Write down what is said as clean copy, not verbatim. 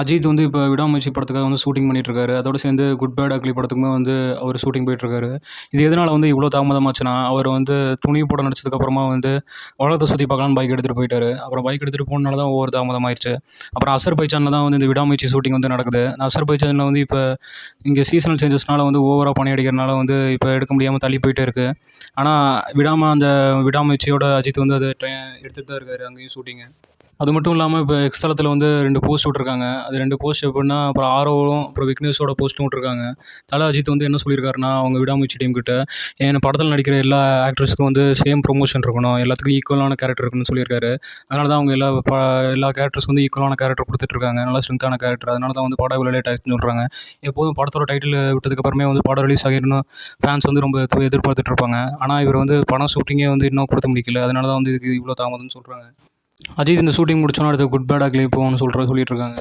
அஜித் வந்து இப்போ விடாமுயற்சி படத்துக்காக வந்து ஷூட்டிங் பண்ணிட்டுருக்காரு. அதோட சேர்ந்து குட் பேட் அக்லி படத்துக்குமே வந்து அவர் ஷூட்டிங் போயிட்டுருக்காரு. இது எதனால வந்து இவ்வளோ தாமதமாச்சுன்னா, அவர் வந்து துணிவு படம் நடிச்சதுக்கப்புறமா வந்து உலகத்த சுத்தி பார்க்கலான்னு பைக் எடுத்துகிட்டு போயிட்டாரு. அப்புறம் பைக் எடுத்துகிட்டு போனனால தான் ஒவ்வொரு தாமதமாயிருச்சு. அப்புறம் அசர்பைஜான்ல தான் வந்து இந்த விடாமுயற்சி ஷூட்டிங் வந்து நடக்குது. அசர்பைஜான்ல வந்து இப்போ இங்கே சீசனல் சேஞ்சஸ்னால வந்து ஓவரா பனி அடிக்கிறனால வந்து இப்போ எடுக்க முடியாம தள்ளி போயிட்டே இருக்கு. ஆனா அந்த விடாமுயற்சியோட அஜித் வந்து அத எடுத்துட்டு தான் இருக்காரு அங்கேயும் ஷூட்டிங்கு. அது மட்டும் இல்லாம இப்போ எக்ஸ் தளத்தில வந்து 2 போஸ்ட் விட்டுருக்காங்க. அது 2 போஸ்ட் எப்படின்னா, அப்புறம் ஆரோவும், அப்புறம் விக்னேஷோட போஸ்ட்டும் விட்டுருக்காங்க. அஜித் வந்து என்ன சொல்லியிருக்காருன்னா, அவங்க விடாமுயற்சி டீம் கிட்ட, என் படத்தில நடிக்கிற எல்லா ஆக்டர்ஸ்க்கும் வந்து சேம் ப்ரொமோஷன் இருக்கணும். எல்லாத்துக்கும் ஈக்குவலான கேரக்டர் இருக்கணும்னு சொல்லியிருக்காரு. அதனால தான் அவங்க எல்லா கேரக்டர்ஸ்க்கும் வந்து ஈக்குவலான கேரக்டர் குடுத்துட்டுருக்காங்க. நல்லா ஸ்ட்ரென்த்தான கேரக்டர். அதனால தான் வந்து படம் இவ்வளோ லேட் ஆயிருச்சுன்னு சொல்றாங்க. எப்போதும் படத்தோட டைட்டில் விட்டதுக்கப்புறமே வந்து படம் ரிலீஸ் ஆகிரணும் ஃபேன்ஸ் வந்து ரொம்ப எதிர்பார்த்துட்டு இருப்பாங்க. ஆனா இவர் வந்து படம் ஷூட்டிங்கே வந்து இன்னும் கொடுத்து முடிக்கல. அதனால தான் வந்து இதுக்கு இவ்வளோ தாமதம்னு சொல்றாங்க. அஜித் இந்த ஷூட்டிங் முடிச்சோன அடுத்து குட் பேட் அக்லி போகும்னு சொல்லிட்டு இருக்காங்க.